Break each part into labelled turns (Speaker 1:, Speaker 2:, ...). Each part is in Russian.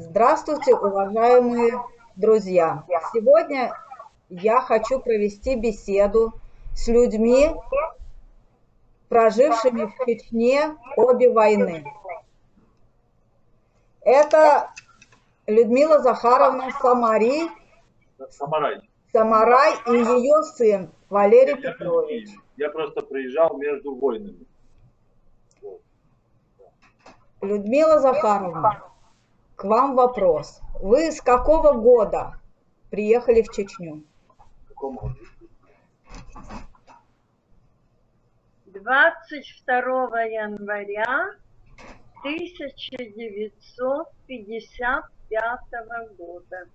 Speaker 1: Здравствуйте, уважаемые друзья! Сегодня я хочу провести беседу с людьми, прожившими в Чечне обе войны. Это Людмила Захаровна
Speaker 2: Самарай.
Speaker 1: Самарай и ее сын Валерий Петрович.
Speaker 2: Я просто приезжал между войнами.
Speaker 1: Людмила Захаровна, к вам вопрос. Вы с какого года приехали в Чечню?
Speaker 3: 22 января 1955 года.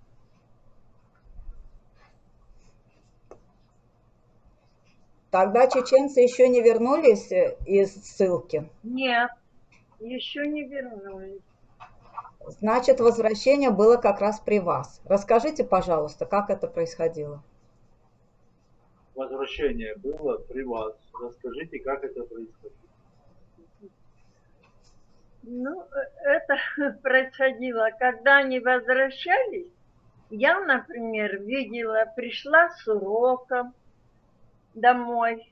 Speaker 1: Тогда чеченцы еще не вернулись из ссылки?
Speaker 3: Нет, еще не вернулись.
Speaker 1: Значит, возвращение было как раз при вас. Расскажите, пожалуйста, как это происходило?
Speaker 2: Возвращение было при вас. Расскажите, как это происходило.
Speaker 3: Ну, это происходило, когда они возвращались. Я, например, пришла с уроком домой,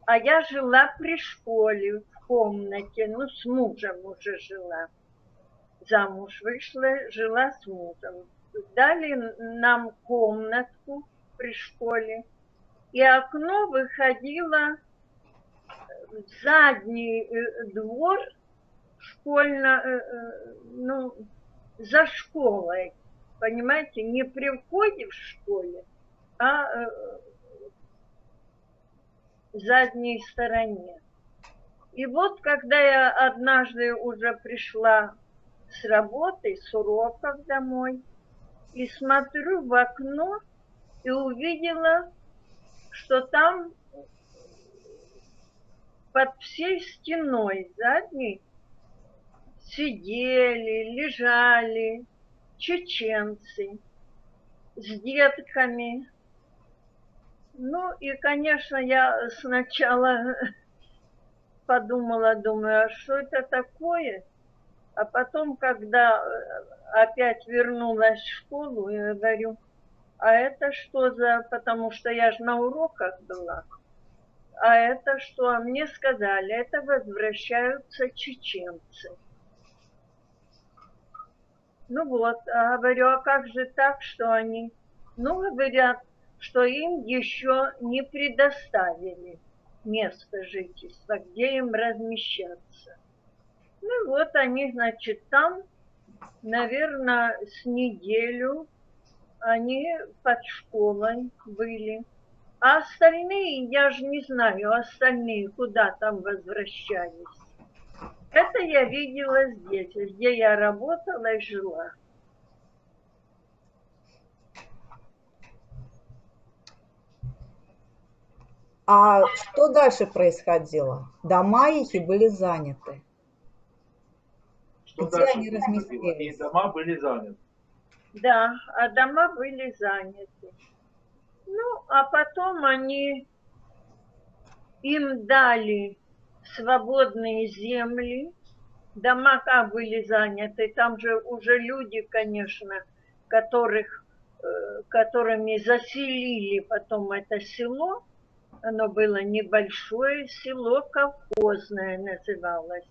Speaker 3: а я жила при школе в комнате, ну, с мужем уже жила. Замуж вышла, жила с мужем. Дали нам комнатку при школе, и окно выходило в задний двор за школой, понимаете, не при входе в школе, а в задней стороне. И вот, когда я однажды уже пришла с работы, с уроков домой, и смотрю в окно, и увидела, что там под всей стеной задней сидели, лежали чеченцы с детками. Ну и, конечно, я сначала думаю, а что это такое? А потом, когда опять вернулась в школу, я говорю, а это что за... Потому что я же на уроках была. А это что? А мне сказали, это возвращаются чеченцы. Ну вот, говорю, а как же так, что они... Ну, говорят, что им еще не предоставили место жительства, где им размещаться. Ну вот они, значит, там, наверное, с неделю они под школой были. А остальные, я же не знаю, остальные куда там возвращались. Это я видела здесь, где я работала и жила.
Speaker 1: А что дальше происходило? Дома их и были заняты.
Speaker 2: Что
Speaker 1: Где
Speaker 2: дальше
Speaker 1: они
Speaker 2: происходило?
Speaker 1: разместились?
Speaker 2: И дома были заняты.
Speaker 3: Да, а дома были заняты. Ну, а потом им дали свободные земли, дома как были заняты, там же уже люди, конечно, которыми заселили потом это село, оно было небольшое село, колхозное называлось.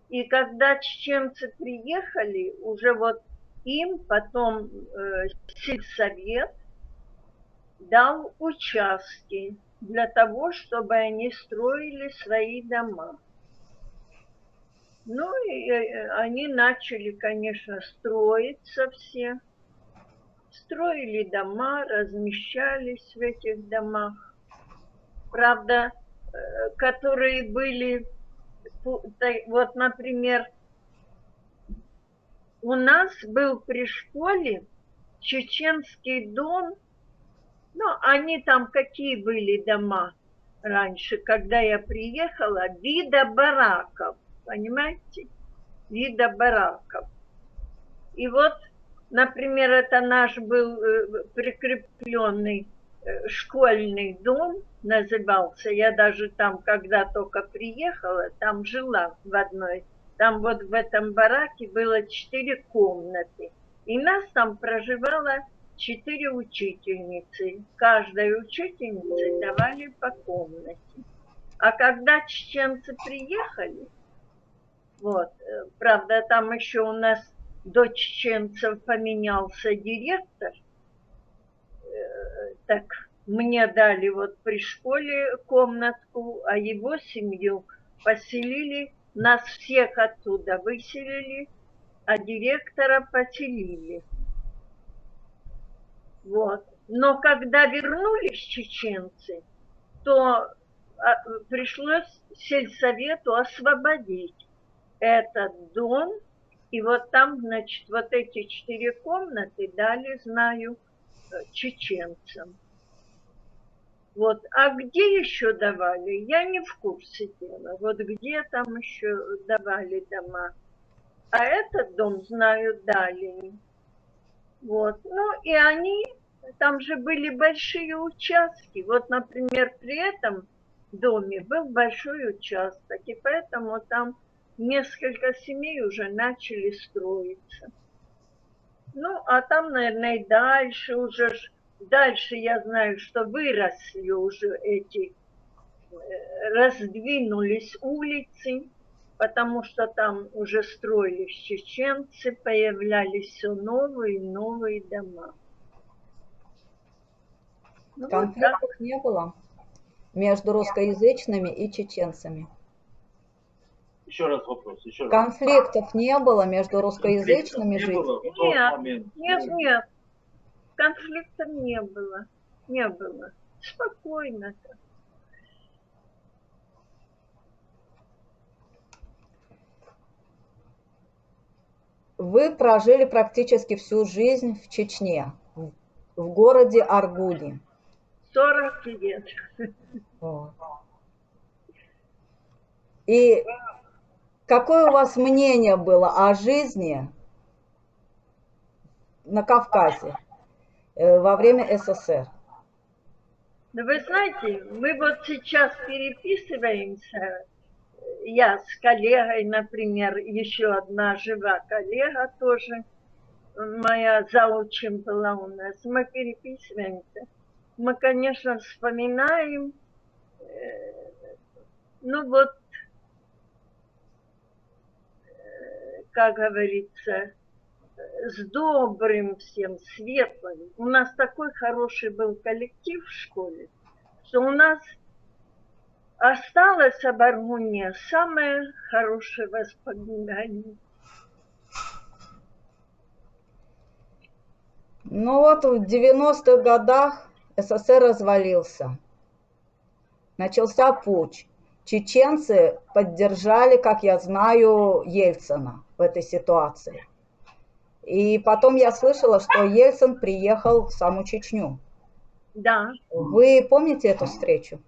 Speaker 3: И когда чеченцы приехали, уже вот им потом сельсовет дал участки для того, чтобы они строили свои дома. Ну и они начали, конечно, строиться все. Строили дома, размещались в этих домах. Правда, которые были, вот, например, у нас был при школе чеченский дом. Ну, они там какие были дома раньше, когда я приехала, вида бараков, понимаете? Вида бараков. И вот, например, это наш был прикрепленный школьный дом, назывался. Я даже там, когда только приехала, там жила в одной Там вот в этом бараке было 4 комнаты. И нас там проживало 4 учительницы. Каждой учительнице давали по комнате. А когда чеченцы приехали, вот, правда, там еще у нас до чеченцев поменялся директор, так мне дали вот при школе комнатку, а его семью поселили, нас всех оттуда выселили, а директора поселили. Вот. Но когда вернулись чеченцы, то пришлось сельсовету освободить этот дом, и вот там, значит, вот эти 4 комнаты дали, знаю, чеченцам. Вот. А где еще давали? Я не в курсе дела. Вот где там еще давали дома. А этот дом, знаю, дали. Вот. Ну, и они, там же были большие участки. Вот, например, при этом доме был большой участок, и поэтому там несколько семей уже начали строиться. Ну, а там, наверное, и дальше уже, дальше я знаю, что выросли уже эти, раздвинулись улицы, потому что там уже строились чеченцы, появлялись все новые и новые дома. Ну,
Speaker 1: Конфликтов
Speaker 3: вот
Speaker 1: не было между русскоязычными и чеченцами?
Speaker 2: Еще раз вопрос, еще раз.
Speaker 1: Конфликтов не было между русскоязычными
Speaker 2: Не было
Speaker 1: жителями?
Speaker 2: в тот момент.
Speaker 3: Нет, конфликтов не было, не было. Спокойно.
Speaker 1: Вы прожили практически всю жизнь в Чечне, в городе Аргуне.
Speaker 3: 40 лет.
Speaker 1: Вот. И какое у вас мнение было о жизни на Кавказе во время СССР?
Speaker 3: Но вы знаете, мы вот сейчас переписываемся, я с коллегой, например, еще одна жива коллега тоже, моя заучим была у нас, мы переписываемся. Мы, конечно, вспоминаем, ну вот, как говорится, с добрым всем, светлым. У нас такой хороший был коллектив в школе, что у нас осталось об Аргуне самое хорошее воспоминание.
Speaker 1: Ну вот в 90-х годах СССР развалился. Начался путч. Чеченцы поддержали, как я знаю, Ельцина в этой ситуации. И потом я слышала, что Ельцин приехал в саму Чечню.
Speaker 3: Да.
Speaker 1: Вы помните эту встречу?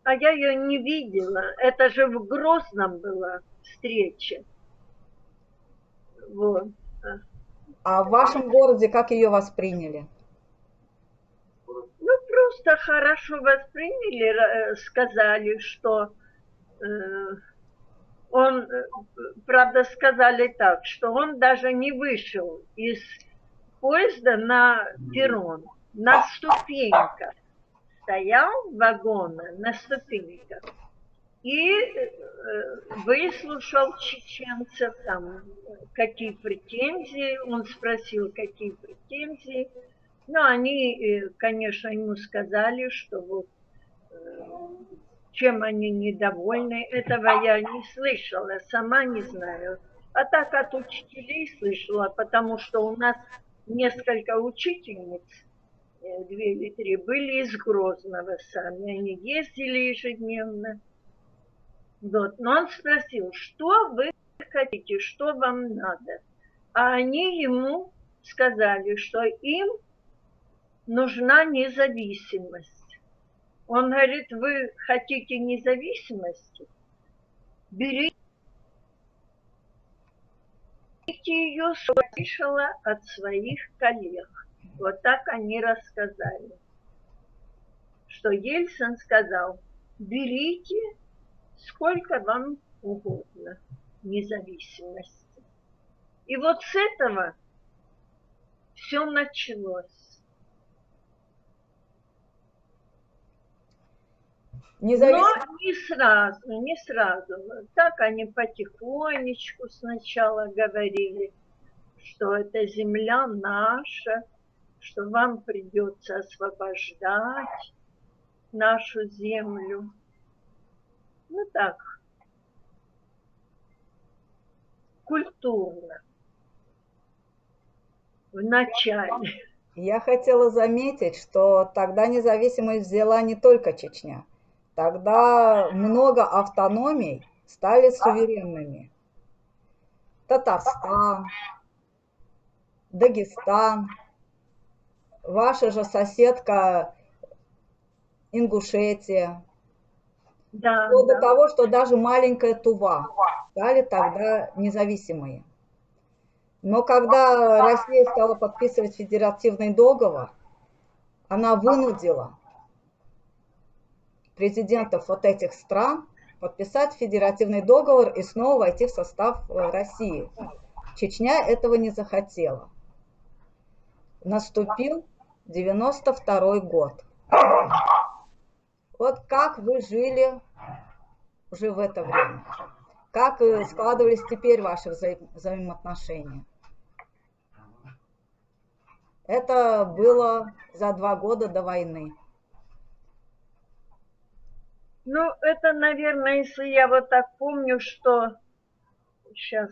Speaker 3: А я ее не видела. Это же в Грозном была встреча. Вот.
Speaker 1: А в вашем городе как ее восприняли?
Speaker 3: Ну, просто хорошо восприняли, сказали, что он, правда, сказали так, что он даже не вышел из поезда на перрон, на ступеньках. Стоял вагона на ступеньках и выслушал чеченцев, там, какие претензии, он спросил, какие претензии. Ну, они, конечно, ему сказали, что вот чем они недовольны. Этого я не слышала, сама не знаю. А так от учителей слышала, потому что у нас несколько учительниц, 2 или 3, были из Грозного сами. Они ездили ежедневно. Вот. Но он спросил, что вы хотите, что вам надо. А они ему сказали, что им нужна независимость. Он говорит, вы хотите независимости? Берите ее, слышала от своих коллег. Вот так они рассказали. Что Ельцин сказал, берите сколько вам угодно. независимости. И вот с этого все началось. Но не сразу. Так они потихонечку сначала говорили, что это земля наша, что вам придется освобождать нашу землю. Ну так, культурно, в начале.
Speaker 1: Я хотела заметить, что тогда независимость взяла не только Чечня. Тогда много автономий стали суверенными. Татарстан, Дагестан, ваша же соседка Ингушетия.
Speaker 3: Да,
Speaker 1: Вплоть
Speaker 3: да.
Speaker 1: до того, что даже маленькая Тува стали тогда независимые. Но когда Россия стала подписывать федеративный договор, она вынудила президентов вот этих стран подписать федеративный договор и снова войти в состав России. Чечня этого не захотела. Наступил 92-й год. Вот как вы жили уже в это время? Как складывались теперь ваши взаимоотношения? Это было за 2 года до войны.
Speaker 3: Ну, это, наверное, если я вот так помню, что... Сейчас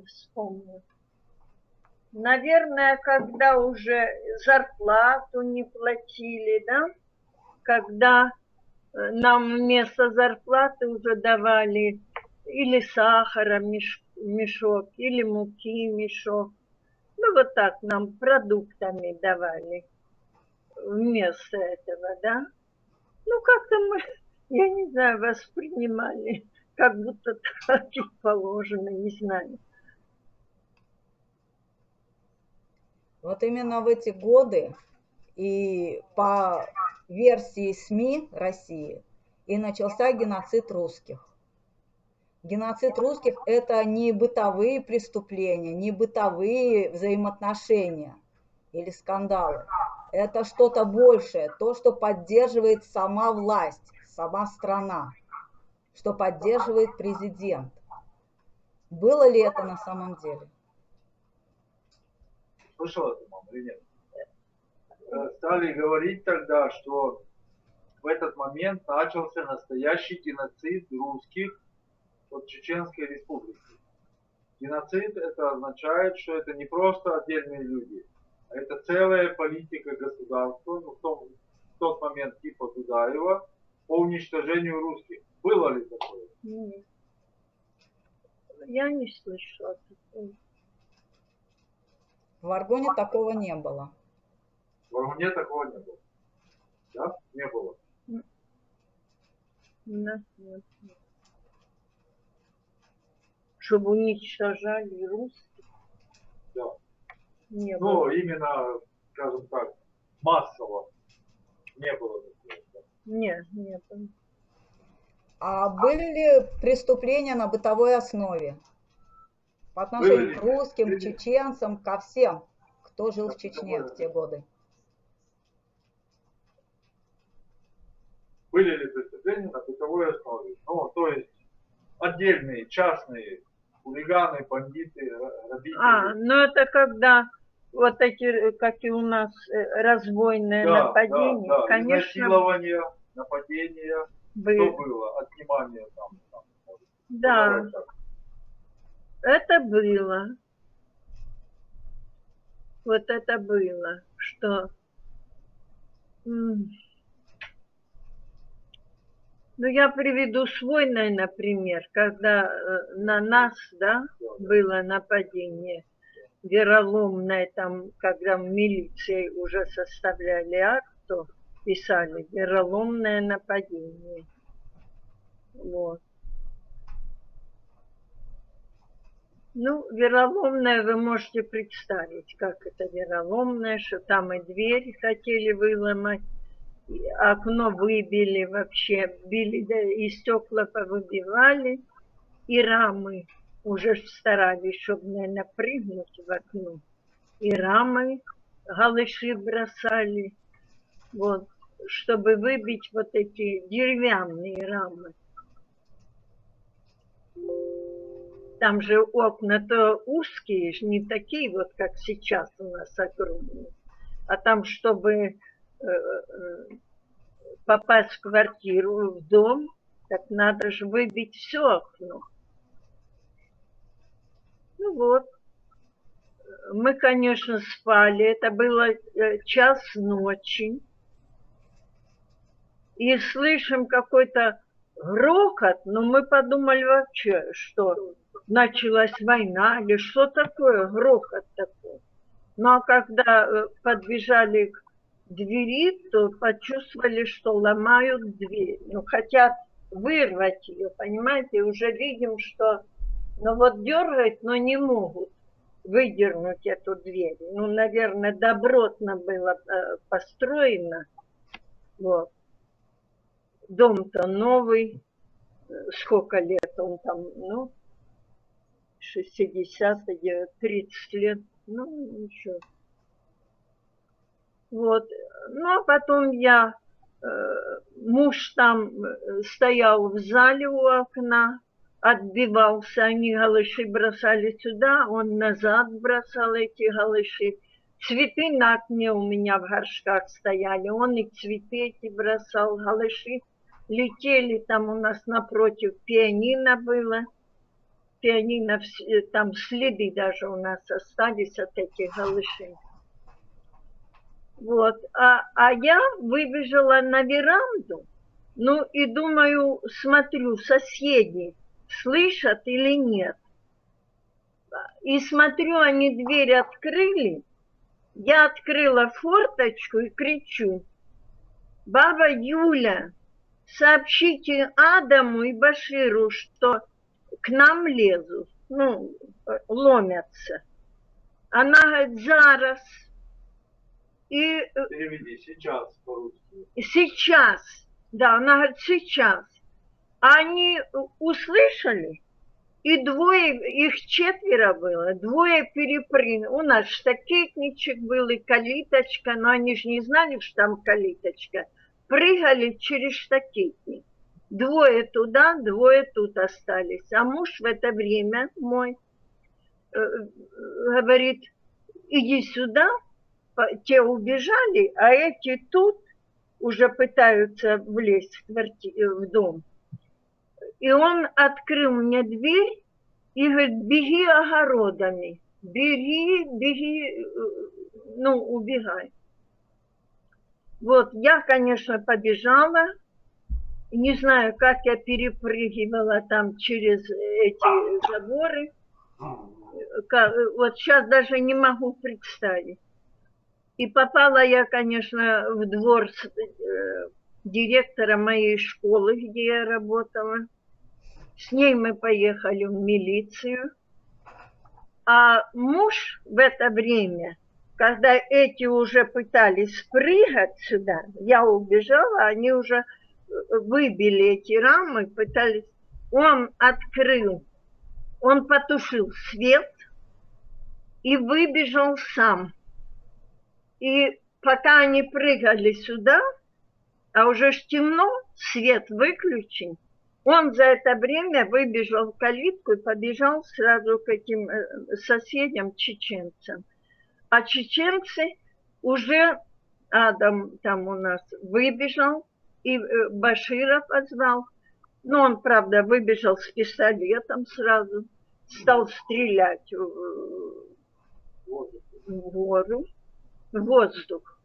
Speaker 3: вспомню. Наверное, когда уже зарплату не платили, да? Когда нам вместо зарплаты уже давали или сахара мешок, или муки мешок. Ну, вот так нам продуктами давали вместо этого, да? Ну, как-то мы, я не знаю, воспринимали, как будто так и положено, не знаю.
Speaker 1: Вот именно в эти годы и по версии СМИ России и начался геноцид русских. Геноцид русских – это не бытовые преступления, не бытовые взаимоотношения или скандалы. Это что-то большее, то, что поддерживает сама власть, сама страна, что поддерживает президент. Было ли это на самом деле?
Speaker 2: Слышала ты, мама, или нет? Стали говорить тогда, что в этот момент начался настоящий геноцид русских от Чеченской республики. Геноцид это означает, что это не просто отдельные люди, а это целая политика государства, ну, в тот момент типа Дудаева, по уничтожению русских. Было ли такое?
Speaker 3: Нет. Я не слышала.
Speaker 1: В Аргоне такого не было.
Speaker 2: В Аргуне такого не было. Да? Не было.
Speaker 3: Нет. Чтобы уничтожали русских?
Speaker 2: Да.
Speaker 3: Не
Speaker 2: Ну,
Speaker 3: было.
Speaker 2: именно, скажем так, массово не было такого.
Speaker 3: Нет, не было.
Speaker 1: А были ли преступления на бытовой основе? По отношению к русским, к чеченцам, ко всем, кто жил в Чечне в те годы?
Speaker 2: Были ли преступления на бытовой основе? Ну, то есть отдельные, частные хулиганы, бандиты, грабители.
Speaker 3: Ну это когда вот эти, как и у нас, разбойные нападения,
Speaker 2: да.
Speaker 3: конечно,
Speaker 2: Изнасилование, нападения,
Speaker 3: были.
Speaker 2: что было? Отнимание там.
Speaker 3: Да, это было. Вот это было, что... Ну, я приведу свой, например, когда на нас, да, было нападение вероломное, там, когда в милиции уже составляли акт, то писали вероломное нападение. Вот. Ну, вероломное вы можете представить, как это вероломное, что там и дверь хотели выломать, и окно выбили вообще, били, да, и стекла повыбивали, и рамы уже старались, чтобы не напрыгнуть в окно. И рамы галыши бросали, вот, чтобы выбить вот эти деревянные рамы. Там же окна-то узкие, не такие вот, как сейчас у нас огромные. А там, чтобы попасть в квартиру, в дом, так надо же выбить все окно. Ну вот. Мы, конечно, спали. Это было 1:00 ночи. И слышим какой-то грохот, но мы подумали вообще, что началась война или что такое, грохот такой. Ну а когда подбежали к двери, то почувствовали, что ломают дверь. Ну, хотят вырвать ее, понимаете, уже видим, что, ну вот дергают, но не могут выдернуть эту дверь. Ну, наверное, добротно было построено. Вот. Дом-то новый, сколько лет он там, ну, 60-е, 30 лет, ну, еще. Вот. Ну, а потом муж там стоял в зале у окна, отбивался, они галыши бросали сюда, он назад бросал эти галыши. Цветы на окне у меня в горшках стояли, он и цветы эти бросал, галыши летели, там у нас напротив пианино было, пианино, там следы даже у нас остались от этих галышей. Вот, а я выбежала на веранду, ну и думаю, смотрю, соседи слышат или нет. И смотрю, они дверь открыли, я открыла форточку и кричу: баба Юля, сообщите Адаму и Баширу, что к нам лезут, ну, ломятся. Она говорит: зараз. И
Speaker 2: Переведи сейчас по-русски.
Speaker 3: сейчас, да, она говорит, сейчас. Они услышали, и двое, их 4 было, двое перепрыгнули. У нас штакетничек был и калиточка, но они же не знали, что там калиточка. Прыгали через штакетник. 2 туда, 2 тут остались. А муж в это время мой говорит: иди сюда. Те убежали, а эти тут уже пытаются влезть в дом. И он открыл мне дверь и говорит: беги огородами, беги, беги, ну, убегай. Вот, я, конечно, побежала, не знаю, как я перепрыгивала там через эти заборы, вот сейчас даже не могу представить. И попала я, конечно, в двор директора моей школы, где я работала. С ней мы поехали в милицию. А муж в это время, когда эти уже пытались прыгать сюда, я убежала, они уже выбили эти рамы, пытались. Он открыл, он потушил свет и выбежал сам. И пока они прыгали сюда, а уже ж темно, свет выключен, он за это время выбежал в калитку и побежал сразу к этим соседям, чеченцам. А чеченцы уже, Адам там у нас выбежал, и Башира позвал. Но он, правда, выбежал с пистолетом сразу, стал стрелять в гору. Воздух.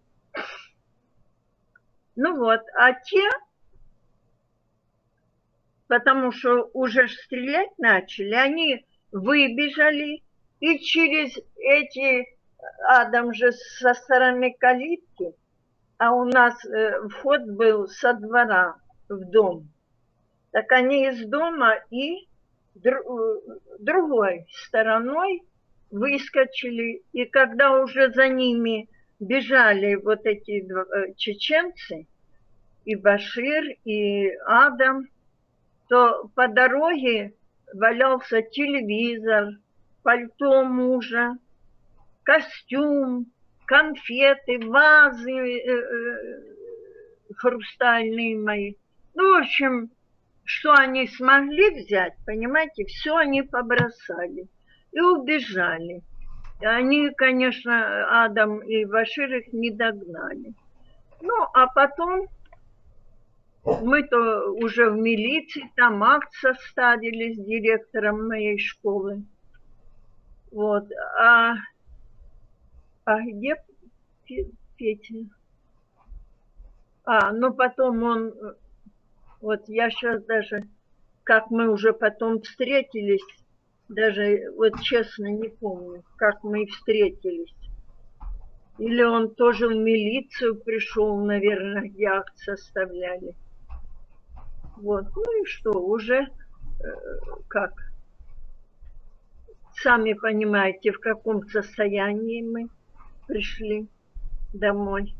Speaker 3: Ну вот, а те, потому что уже стрелять начали, они выбежали, и через эти, Адам же со стороны калитки, а у нас вход был со двора в дом. Так они из дома и другой стороной выскочили, и когда уже за ними бежали вот эти чеченцы, и Башир, и Адам, то по дороге валялся телевизор, пальто мужа, костюм, конфеты, вазы хрустальные мои. Ну, в общем, что они смогли взять, понимаете, все они побросали и убежали. И они, конечно, Адам и Башир их не догнали. Ну, а потом мы-то уже в милиции, там акт составили с директором моей школы. Вот. А где Петя? Ну потом он, вот я сейчас даже, как мы уже потом встретились, даже вот честно не помню, как мы встретились. Или он тоже в милицию пришел, наверное, где акт составляли. Вот, ну и что, уже как, сами понимаете, в каком состоянии мы пришли домой.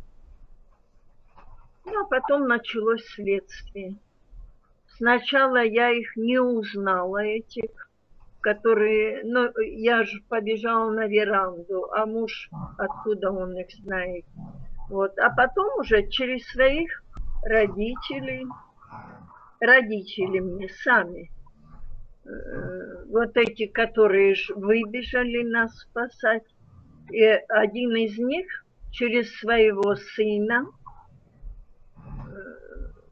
Speaker 3: Ну, а потом началось следствие. Сначала я их не узнала, этих, которые... Ну, я же побежала на веранду, а муж, откуда он их знает. Вот. А потом уже через своих родителей мне сами, вот эти, которые выбежали нас спасать, и один из них через своего сына,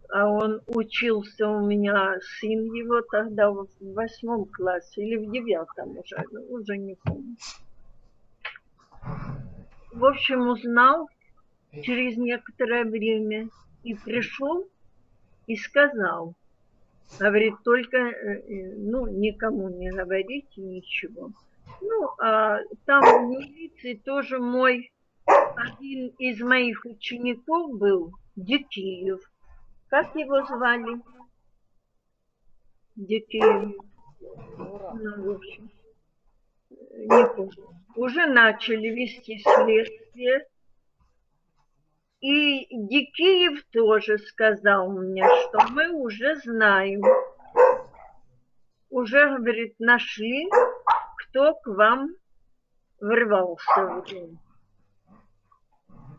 Speaker 3: а он учился у меня, сын его тогда в 8 классе или в 9 уже не помню. В общем, узнал через некоторое время и пришел и сказал, говорит, только, ну, никому не говорите ничего. Ну, а там в милиции тоже один из моих учеников был, Дикиев. Как его звали? Дикиев. Ну, в общем, не помню. Уже начали вести следствие. И Дикиев тоже сказал мне, что мы уже знаем, уже, говорит, нашли, кто к вам врывался в дом.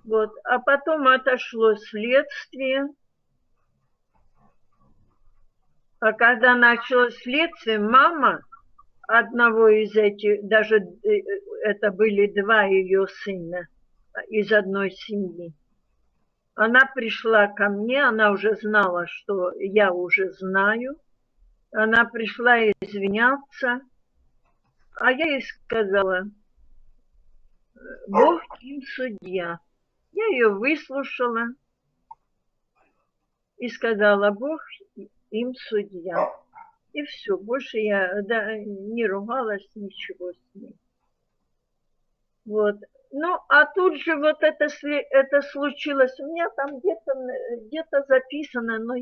Speaker 3: Вот. А потом отошло следствие. А когда началось следствие, мама одного из этих, даже это были 2 ее сына из одной семьи, она пришла ко мне, она уже знала, что я уже знаю. Она пришла извиняться, а я ей сказала, Бог им судья. Я ее выслушала и сказала, Бог им судья. И все, больше я не ругалась, ничего с ней. Вот. Ну, а тут же вот это случилось. У меня там где-то записано, но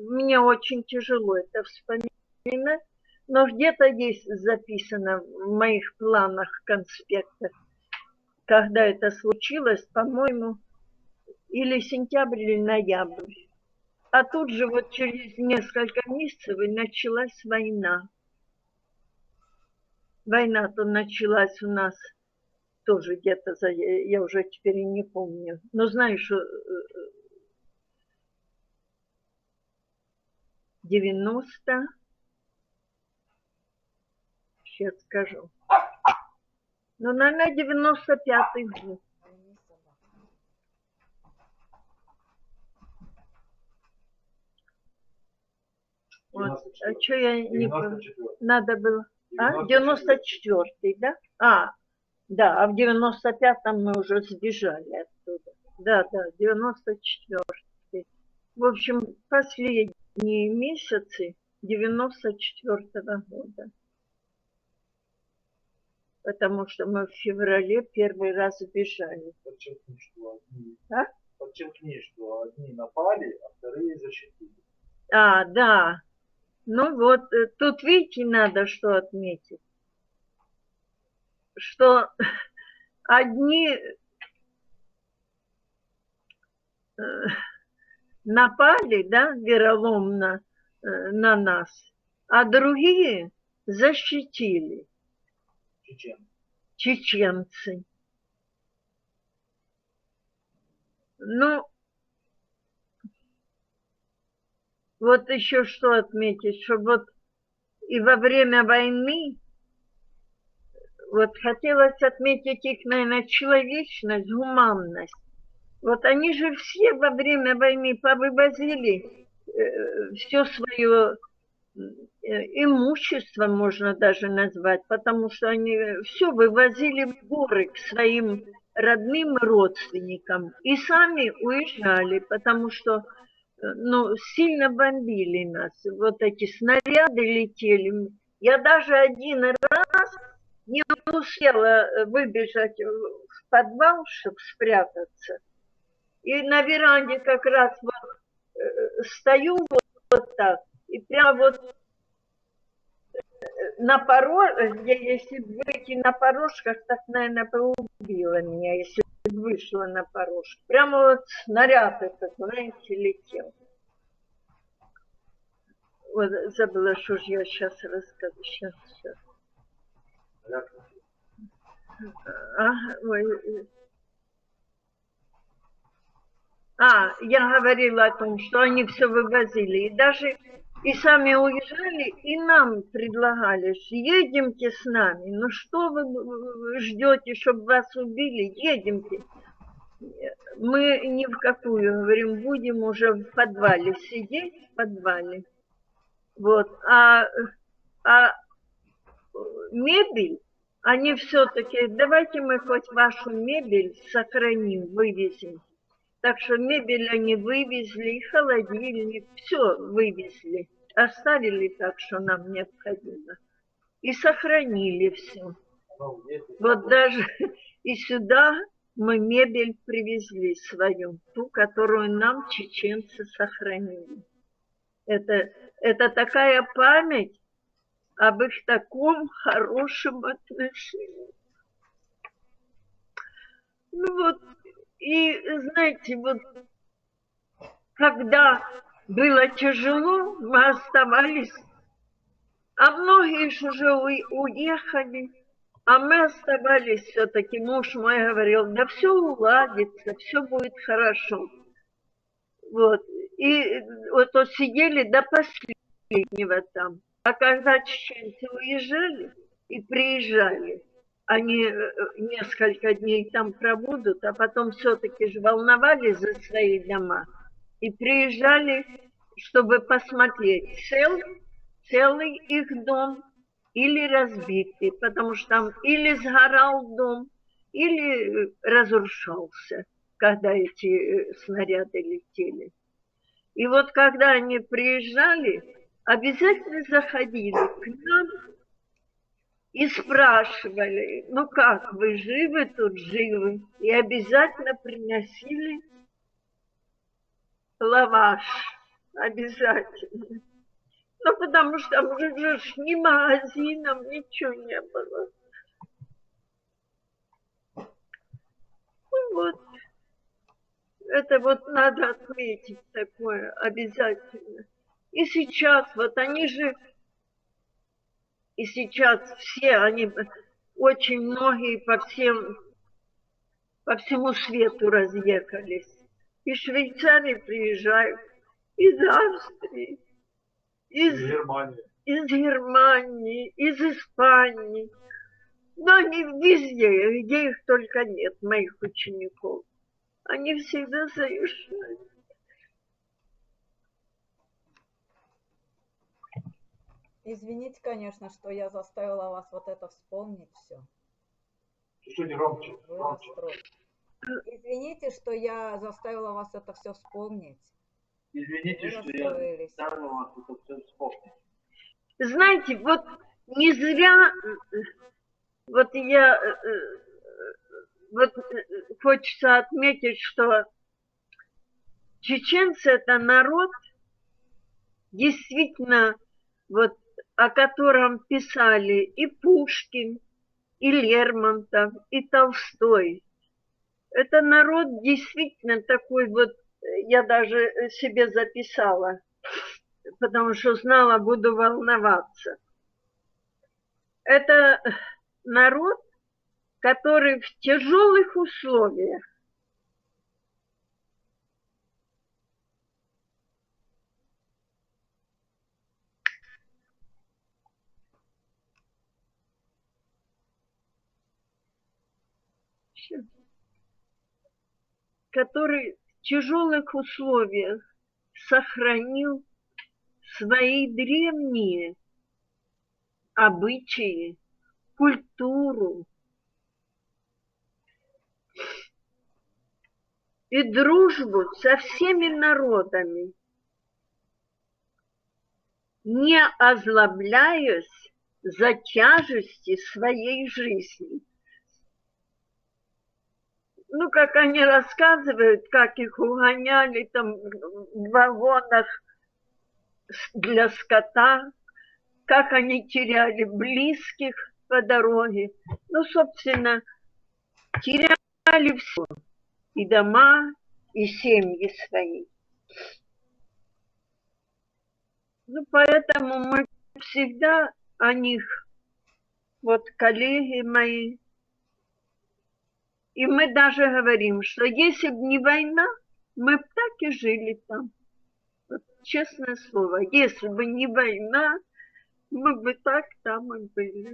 Speaker 3: мне очень тяжело это вспоминать. Но где-то есть записано в моих планах, конспектах, когда это случилось, по-моему, или сентябрь, или ноябрь. А тут же вот через несколько месяцев началась война. Война-то началась у нас тоже где-то, я уже теперь и не помню. Но знаю, что 90, сейчас скажу. Ну, наверное, 95-й год. Вот. А что я не помню? Надо было... 94-й, да? Да, а в 95-м мы уже сбежали оттуда. Да, 94-й. В общем, последние месяцы 94-го года. Потому что мы в феврале первый раз сбежали.
Speaker 2: Подчеркни, что одни,
Speaker 3: Подчеркни,
Speaker 2: что одни напали, а вторые защитили.
Speaker 3: Да. Ну вот, тут, видите, надо что отметить. Что одни напали, да, вероломно на нас, а другие защитили чеченцы. Ну, вот еще что отметить, что вот и во время войны, вот хотелось отметить их, наверное, человечность, гуманность. Вот они же все во время войны повывозили все свое имущество, можно даже назвать, потому что они все вывозили в горы к своим родным родственникам и сами уезжали, потому что ну, сильно бомбили нас. Вот эти снаряды летели. Я даже один раз не успела выбежать в подвал, чтобы спрятаться. И на веранде как раз вот стою вот так, и прям вот на порожках, если выйти на порожках, так, наверное, убило меня, если вышла на порожек. Прямо вот снаряд этот, знаете, летел. Вот забыла, что же я сейчас расскажу. Сейчас. Я говорила о том, что они все вывозили. И даже и сами уезжали, и нам предлагали, едемте с нами. Ну что вы ждете, чтобы вас убили? Едемте. Мы ни в какую, говорим, будем уже в подвале сидеть, в подвале. Вот. А мебель, они все-таки, давайте мы хоть вашу мебель сохраним, вывезем. Так что мебель они вывезли, и холодильник, все вывезли. Оставили так, что нам необходимо. И сохранили все. Вот даже и сюда мы мебель привезли свою, ту, которую нам чеченцы сохранили. Это такая память об их таком хорошем отношении. Ну вот, и знаете, вот когда было тяжело, мы оставались, а многие же уже уехали, а мы оставались все-таки. Муж мой говорил, да все уладится, все будет хорошо. Вот, и вот сидели до последнего там. А когда чеченцы уезжали и приезжали, они несколько дней там пробудут, а потом все-таки же волновались за свои дома и приезжали, чтобы посмотреть, целый их дом или разбитый, потому что там или сгорал дом, или разрушался, когда эти снаряды летели. И вот когда они приезжали, обязательно заходили к нам и спрашивали, ну как, вы живы тут, живы? И обязательно приносили лаваш, обязательно. Ну, потому что там уже ни магазинов, ничего не было. Ну вот, это вот надо отметить такое обязательно. И сейчас, вот они же, и сейчас все, они очень многие по всему свету разъехались. Из Швейцарии приезжают, из Австрии, из Германии, из Испании. Но они везде, где их только нет, моих учеников. Они всегда заезжают.
Speaker 1: Извините, конечно, что я заставила вас вот это вспомнить все.
Speaker 2: Чуть-чуть громче.
Speaker 1: Извините, что я заставила вас это все вспомнить.
Speaker 2: Извините, что я заставила вас это все вспомнить.
Speaker 3: Знаете, вот не зря, вот я, вот хочется отметить, что чеченцы это народ, действительно, вот о котором писали и Пушкин, и Лермонтов, и Толстой. Это народ действительно такой вот, я даже себе записала, потому что знала, буду волноваться. Это народ, который в тяжелых условиях сохранил свои древние обычаи, культуру и дружбу со всеми народами, не озлобляясь за тяжести своей жизни. Ну, как они рассказывают, как их угоняли там в вагонах для скота, как они теряли близких по дороге. Ну, собственно, теряли все, и дома, и семьи свои. Ну, поэтому мы всегда о них, вот коллеги мои, и мы даже говорим, что если бы не война, мы бы так и жили там. Вот, честное слово, если бы не война, мы бы так там и были.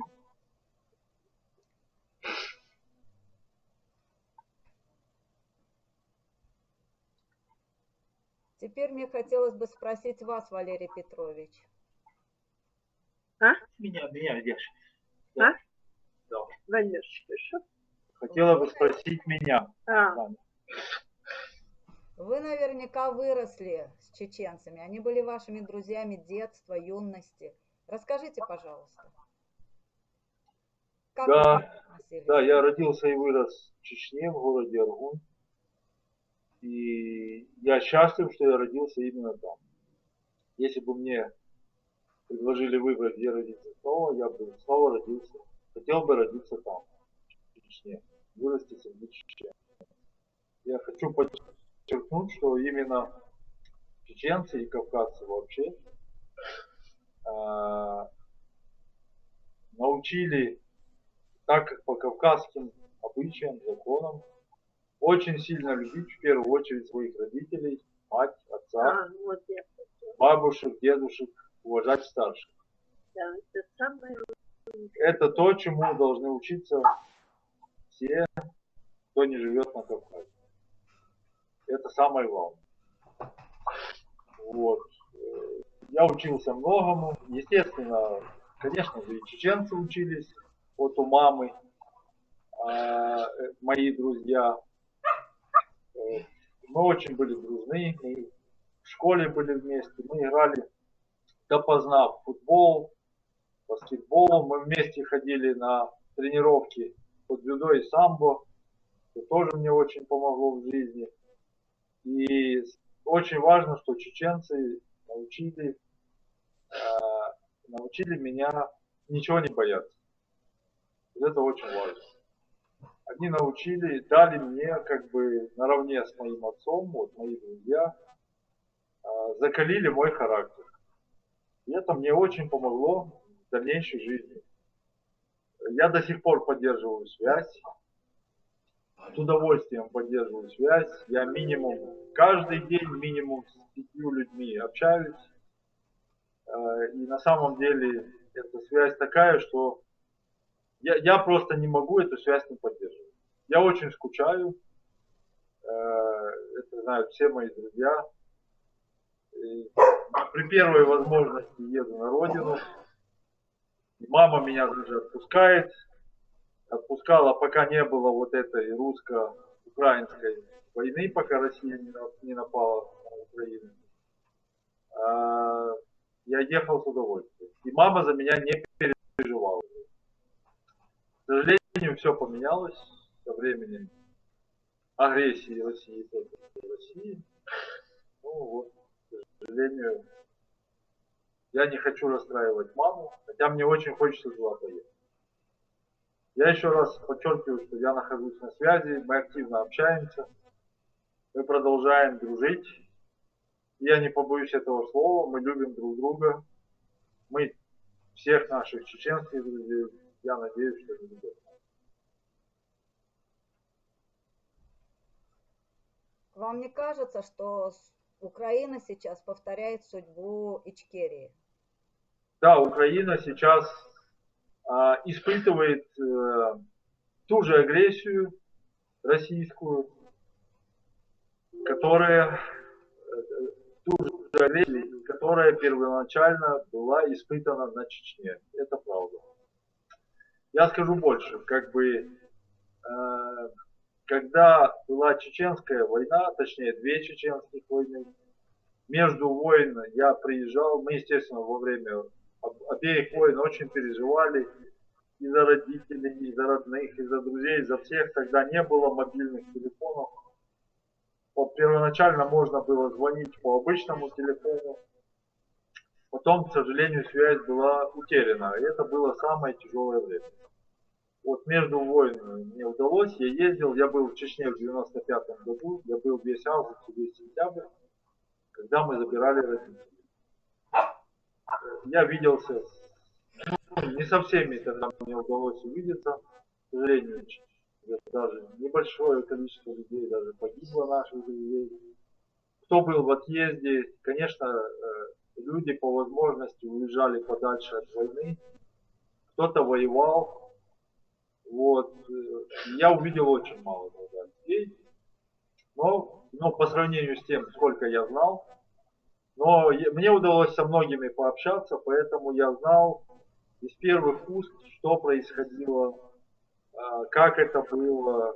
Speaker 1: Теперь мне хотелось бы спросить вас, Валерий Петрович.
Speaker 3: А?
Speaker 2: Меня, Деш.
Speaker 3: Да?
Speaker 2: Да. Да.
Speaker 3: Валерочка, что?
Speaker 2: Хотела бы спросить меня.
Speaker 1: Вы наверняка выросли с чеченцами. Они были вашими друзьями детства, юности. Расскажите, пожалуйста. Как вы относились?
Speaker 2: Да, я родился и вырос в Чечне, в городе Аргун. И я счастлив, что я родился именно там. Если бы мне предложили выбрать, где родиться снова, я бы снова родился. Хотел бы родиться там, в Чечне, вырасти среди чечен. Я хочу подчеркнуть, что именно чеченцы и кавказцы вообще научили, так как по кавказским обычаям, законам, очень сильно любить в первую очередь своих родителей, мать, отца, бабушек, дедушек, уважать старших.
Speaker 3: Да, это самое...
Speaker 2: Это то, чему должны учиться все, кто не живет на Кавказе. Это самое главное. Вот. Я учился многому. Естественно, конечно же, и чеченцы учились вот у мамы, мои друзья. Мы очень были дружны, мы в школе были вместе, мы играли допоздна в футбол, баскетбол, мы вместе ходили на тренировки по дзюдо и самбо, это тоже мне очень помогло в жизни. И очень важно, что чеченцы научили меня ничего не бояться. Это очень важно. Они научили, дали мне как бы наравне с моим отцом, вот мои друзья, закалили мой характер. И это мне очень помогло в дальнейшей жизни. Я до сих пор поддерживаю связь, с удовольствием поддерживаю связь. Я каждый день минимум с 5 людьми общаюсь. И на самом деле эта связь такая, что я просто не могу эту связь не поддерживать. Я очень скучаю. Это знают все мои друзья. И при первой возможности еду на родину. И мама меня даже отпускает. Отпускала, пока не было вот этой русско-украинской войны, пока Россия не напала на Украину. Я ехал с удовольствием. И мама за меня не переживала. К сожалению, все поменялось со временем агрессии России против России. Ну вот, к сожалению, я не хочу расстраивать маму, хотя мне очень хочется туда поехать. Я еще раз подчеркиваю, что я нахожусь на связи, мы активно общаемся, мы продолжаем дружить. я не побоюсь этого слова, мы любим друг друга. Мы всех наших чеченских друзей, я надеюсь, что не любят.
Speaker 1: Вам не кажется, что Украина сейчас повторяет судьбу Ичкерии?
Speaker 2: Да, Украина сейчас испытывает ту же агрессию российскую, которая первоначально была испытана на Чечне. Это правда. Я скажу больше, когда была чеченская война, точнее 2 чеченских войны, между войн я приезжал, мы, естественно, во время обеих войн очень переживали и за родителей, и за родных, и за друзей, и за всех. Тогда не было мобильных телефонов. Вот первоначально можно было звонить по обычному телефону, потом, к сожалению, связь была утеряна, и это было самое тяжелое время. Вот между войнами мне удалось, я ездил, я был в Чечне в 95-м году, я был весь август и весь сентябрь, когда мы забирали родителей. Я виделся не со всеми, тогда мне удалось увидеться, к сожалению, даже небольшое количество людей даже погибло, наших друзей. Кто был в отъезде, конечно, люди по возможности уезжали подальше от войны, кто-то воевал. Вот. Я увидел очень мало людей, но по сравнению с тем, сколько я знал, но мне удалось со многими пообщаться, поэтому я знал из первых уст, что происходило, как это было,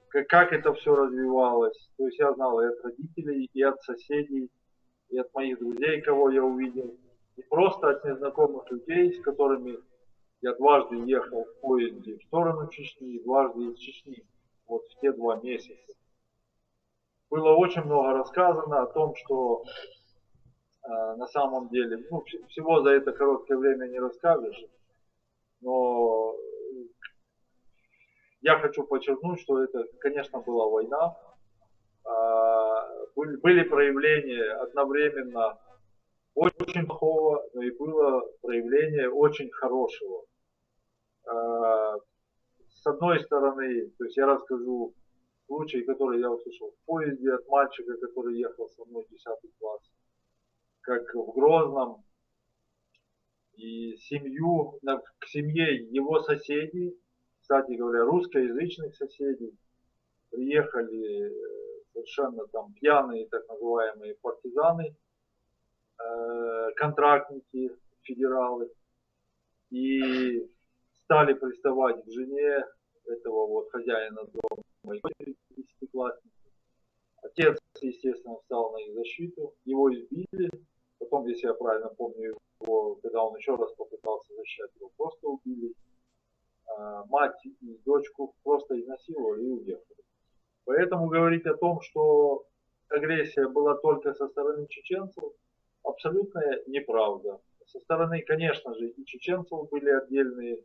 Speaker 2: как это все развивалось. То есть я знал и от родителей, и от соседей, и от моих друзей, кого я увидел, и просто от незнакомых людей, с которыми я дважды ехал в поезде в сторону Чечни и дважды из Чечни, вот в те 2 месяца. Было очень много рассказано о том, что на самом деле, всего за это короткое время не расскажешь, но я хочу подчеркнуть, что это, конечно, была война. Были проявления одновременно очень плохого, но и было проявление очень хорошего. С одной стороны, то есть я расскажу случай, который я услышал в поезде от мальчика, который ехал со мной в 10 класс, как в Грозном, и к семье его соседей, кстати говоря, русскоязычных соседей, приехали совершенно там пьяные, так называемые партизаны, контрактники, федералы, и стали приставать к жене этого вот хозяина дома, и 10-классницы. Отец, естественно, встал на их защиту, его избили, потом, если я правильно помню, его, когда он еще раз попытался защищать, его просто убили. Мать и дочку просто изнасиловали и уехали. Поэтому говорить о том, что агрессия была только со стороны чеченцев, абсолютная неправда. Со стороны, конечно же, и чеченцев были отдельные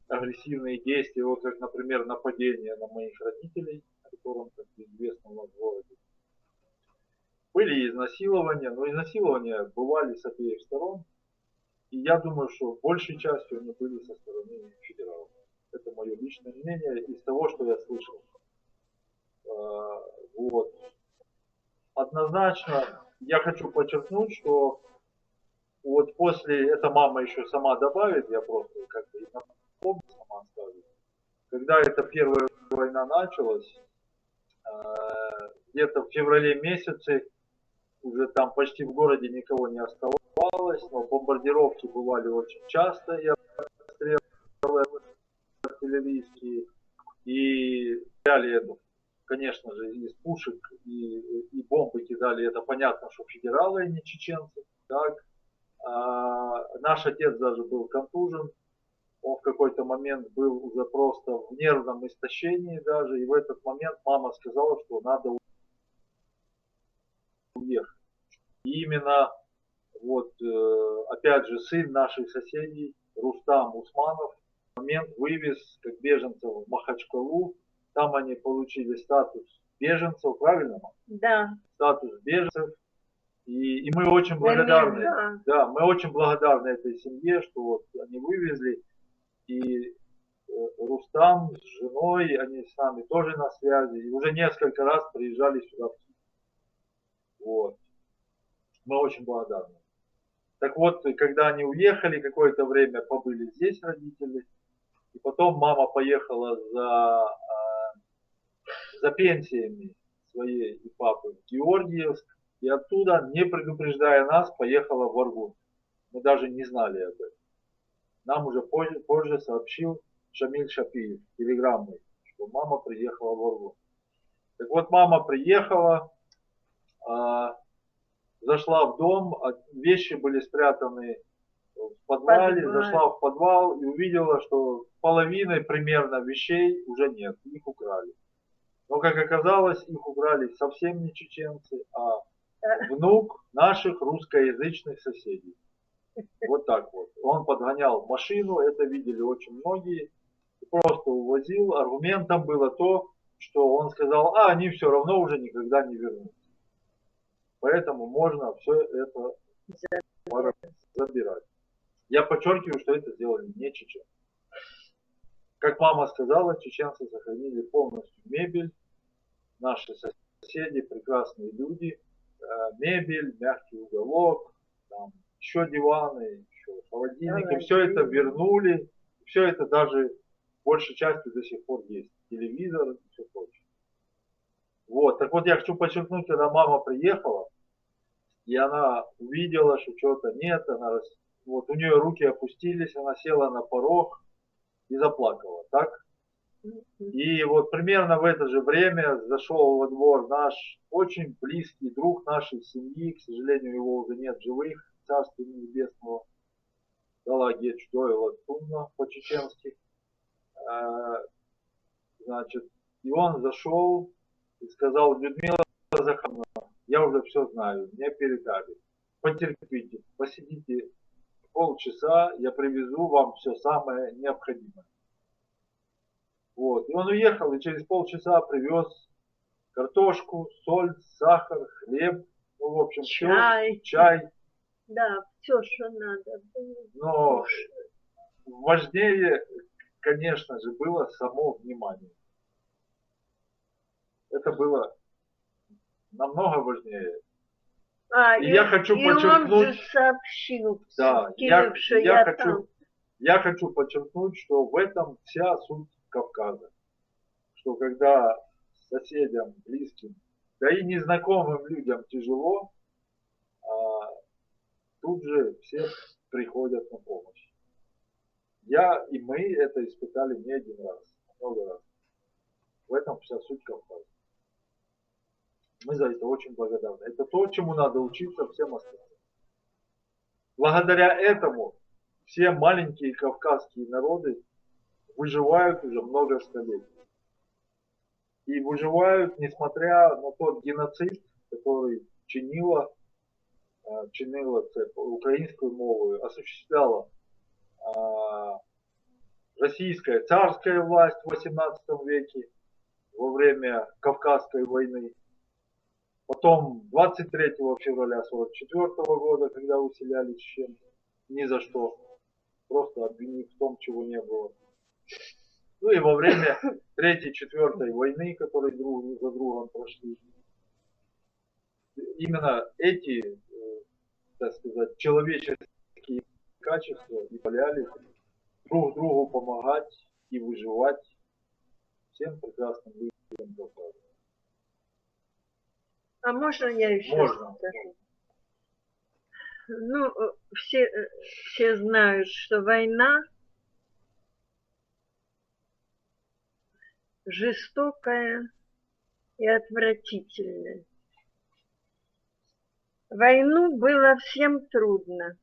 Speaker 2: агрессивные действия, вот как, например, нападение на моих родителей, о котором, как известно, у нас в городе. Были изнасилования, но изнасилования бывали с обеих сторон. И я думаю, что большей частью они были со стороны федералов. Это мое личное мнение из того, что я слышал. Вот. Однозначно я хочу подчеркнуть, что вот после, это мама еще сама добавит, я просто как бы напомню, сама скажет. Когда эта первая война началась, где-то в феврале месяце, уже там почти в городе никого не оставалось, но бомбардировки бывали очень часто, и обстрелы артиллерийские, и стреляли это, конечно же, из пушек, и бомбы кидали, это понятно, что федералы, а не чеченцы, так. Наш отец даже был контужен, он в какой-то момент был уже просто в нервном истощении даже, и в этот момент мама сказала, что надо уехать. И именно вот, опять же, сын наших соседей, Рустам Усманов, в момент вывез как беженцев в Махачкалу, там они получили статус беженцев, правильно?
Speaker 3: Да.
Speaker 2: Статус беженцев. И мы очень благодарны,
Speaker 3: Да.
Speaker 2: да, мы очень благодарны этой семье, что вот они вывезли, и Рустам с женой, они с нами тоже на связи, и уже несколько раз приезжали сюда. Вот. Мы очень благодарны. Так вот, когда они уехали, какое-то время побыли здесь родители, и потом мама поехала за пенсиями своей и папы в Георгиевск, и оттуда, не предупреждая нас, поехала в Аргун. Мы даже не знали об этом. Нам уже позже сообщил Шамиль Шапиев телеграммой, что мама приехала в Аргун. Так вот, мама приехала, зашла в дом, вещи были спрятаны в подвале, зашла в подвал и увидела, что половины примерно вещей уже нет, их украли. Но, как оказалось, их украли совсем не чеченцы, а внук наших русскоязычных соседей. Вот так вот. Он подгонял машину, это видели очень многие, просто увозил. Аргументом было то, что он сказал, они все равно уже никогда не вернутся. Поэтому можно все это забирать. Я подчеркиваю, что это сделали не чеченцы. Как мама сказала, чеченцы сохранили полностью мебель. Наши соседи, прекрасные люди, мебель, мягкий уголок, там, еще диваны, еще холодильники, все это вернули, все это даже большей частью до сих пор есть, телевизор и все прочее. Вот, так вот я хочу подчеркнуть, когда мама приехала, и она увидела, что чего-то нет, вот у нее руки опустились, она села на порог и заплакала, так? И вот примерно в это же время зашел во двор наш очень близкий друг нашей семьи, к сожалению, его уже нет в живых, царствия небесного, Далаге Чдоева Тумна по-чеченски. Значит, и он зашел и сказал: Людмила Захаровна, я уже все знаю, мне передали. Потерпите, посидите полчаса, я привезу вам все самое необходимое. Вот. И он уехал, и через полчаса привез картошку, соль, сахар, хлеб, ну, в общем,
Speaker 3: чай.
Speaker 2: Чай.
Speaker 3: Да, все, что надо.
Speaker 2: Но важнее, конечно же, было само внимание. Это было намного важнее. И я хочу подчеркнуть,
Speaker 3: он же сообщил,
Speaker 2: да, я хочу подчеркнуть, что в этом вся суть Кавказа. Что когда соседям, близким, да и незнакомым людям тяжело, тут же все приходят на помощь. Я и мы это испытали не один раз, много раз. В этом вся суть Кавказа. Мы за это очень благодарны. Это то, чему надо учиться всем остальным. Благодаря этому все маленькие кавказские народы выживают уже много столетий. И выживают, несмотря на тот геноцид, который чинила украинскую мову, осуществляла российская царская власть в 18 веке во время Кавказской войны. Потом 23 февраля 1944 года, когда выселяли чеченцев, ни за что, просто обвинив в том, чего не было. Ну и во время 3-4 войны, которые друг за другом прошли. Именно эти, так сказать, человеческие качества и позволяли друг другу помогать и выживать всем прекрасным людям Кавказа.
Speaker 3: А можно я еще скажу? Ну, все знают, что война жестокая и отвратительная. Войну было всем трудно.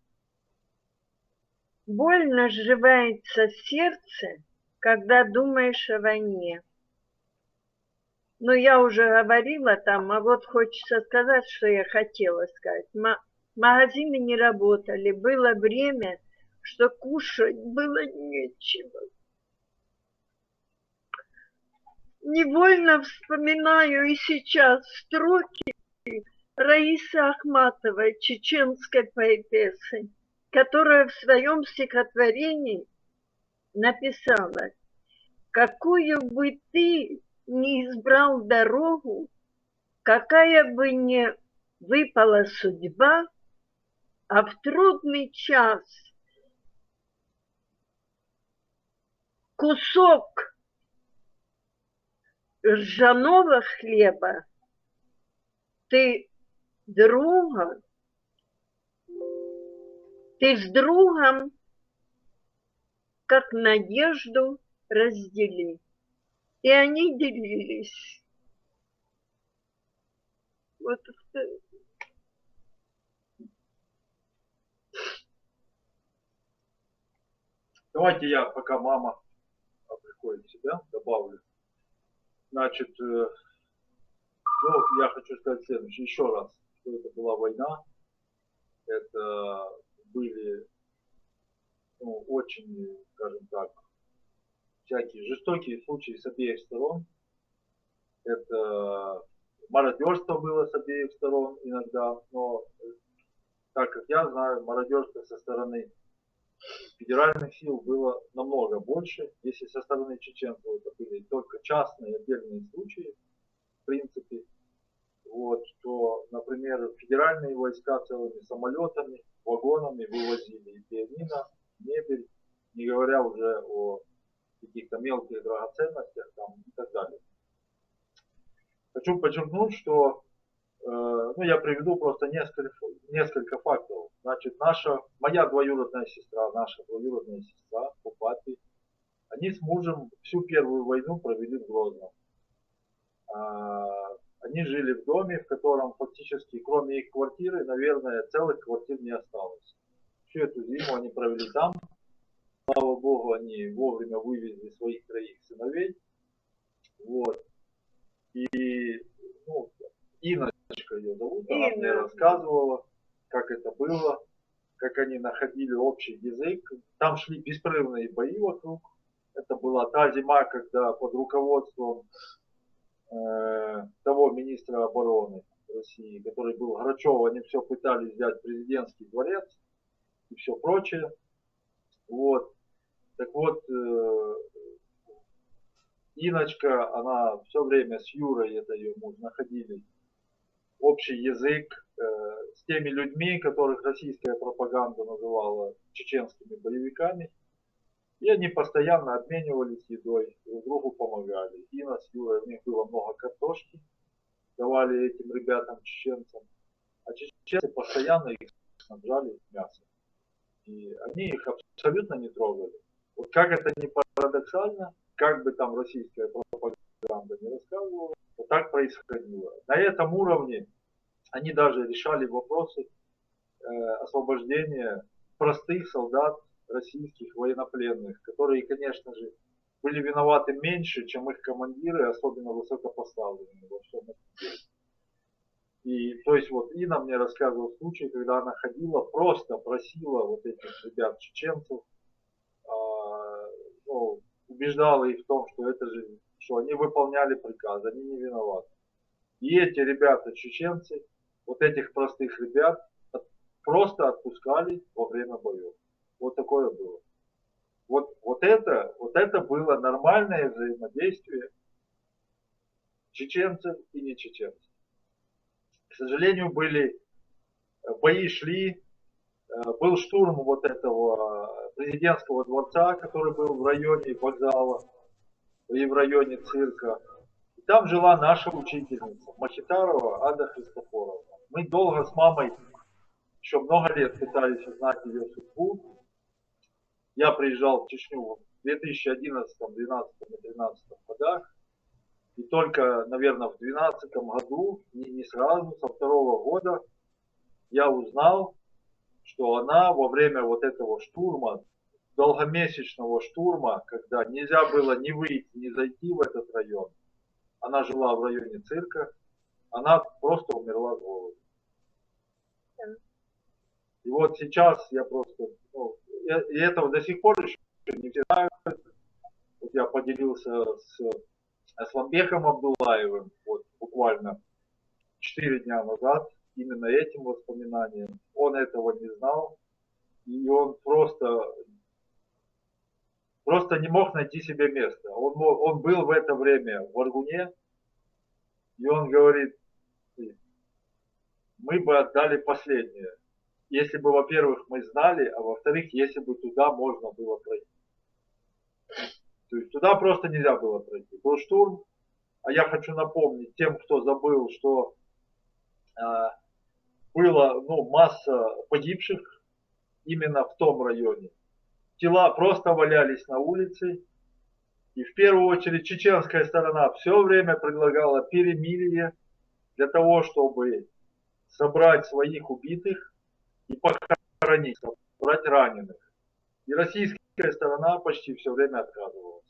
Speaker 3: Больно сживается сердце, когда думаешь о войне. Но я уже говорила там, а вот хочется сказать, что я хотела сказать. Магазины не работали, было время, что кушать было нечего. невольно вспоминаю и сейчас строки Раисы Ахматовой, чеченской поэтессы, которая в своем стихотворении написала: «Какую бы ты ни избрал дорогу, какая бы ни выпала судьба, а в трудный час кусок ржаного хлеба ты с другом, как надежду, раздели». И они делились. Вот.
Speaker 2: Давайте я, пока мама приходит в себя, добавлю. Значит, я хочу сказать следующее, еще раз, что это была война, это были очень, скажем так, всякие жестокие случаи с обеих сторон. Это мародерство было с обеих сторон иногда, но так как я знаю, мародерство со стороны федеральных сил было намного больше. Если со стороны чеченцев это были только частные отдельные случаи, в принципе, то, например, федеральные войска целыми самолетами, вагонами вывозили и пианино, мебель, не говоря уже о каких-то мелких драгоценностях там, и так далее. Хочу подчеркнуть, что я приведу просто несколько фактов. Значит, моя двоюродная сестра по папе, они с мужем всю первую войну провели в Грозном. Они жили в доме, в котором фактически, кроме их квартиры, наверное, целых квартир не осталось. Всю эту зиму они провели там. Слава богу, они вовремя вывезли своих 3 сыновей. И, Инночка ее зовут, она мне рассказывала, как это было, как они находили общий язык. Там шли беспрерывные бои вокруг. Это была та зима, когда под руководством того министра обороны России, который был Грачев, они все пытались взять президентский дворец и все прочее. Так вот, Инночка, она все время с Юрой, это ее муж, находили общий язык с теми людьми, которых российская пропаганда называла чеченскими боевиками. И они постоянно обменивались едой, друг другу помогали. Инна с Юрой, у них было много картошки, давали этим ребятам, чеченцам. А чеченцы постоянно их снабжали мясом. И они их абсолютно не трогали. Вот как это ни парадоксально, как бы там российская пропаганда не рассказывала, вот так происходило. На этом уровне они даже решали вопросы освобождения простых солдат, российских военнопленных, которые, конечно же, были виноваты меньше, чем их командиры, особенно высокопоставленные во всем этом деле. И то есть вот Инна мне рассказывала случай, когда она ходила, просто просила вот этих ребят чеченцев, убеждала их в том, что они выполняли приказ, они не виноваты. И эти ребята чеченцы, вот этих простых ребят, просто отпускали во время боев. Вот такое было. Вот это было нормальное взаимодействие чеченцев и не чеченцев. К сожалению, бои шли, был штурм вот этого президентского дворца, который был в районе вокзала и в районе цирка. И там жила наша учительница Махитарова Ада Христофоровна. Мы долго с мамой еще много лет пытались узнать ее судьбу. Я приезжал в Чечню в 2011, 2012 и 2013 годах. И только, наверное, в 2012 году, не сразу, со 2-го года, я узнал, что она во время вот этого штурма, долгомесячного штурма, когда нельзя было ни выйти, ни зайти в этот район, она жила в районе цирка, она просто умерла с голоду. И вот сейчас я просто, и этого до сих пор еще не все знают. Вот я поделился с Асламбеком Абдуллаевым, вот буквально 4 дня назад, именно этим воспоминанием. Он этого не знал, и он просто не мог найти себе места. Он был в это время в Аргуне, и он говорит, мы бы отдали последнее, если бы, во-первых, мы знали, а во-вторых, если бы туда можно было пройти. То есть туда просто нельзя было пройти. Был штурм, а я хочу напомнить тем, кто забыл, что было масса погибших именно в том районе. Тела просто валялись на улице. И в первую очередь чеченская сторона все время предлагала перемирие для того, чтобы собрать своих убитых и похоронить, собрать раненых. И российская сторона почти все время отказывалась.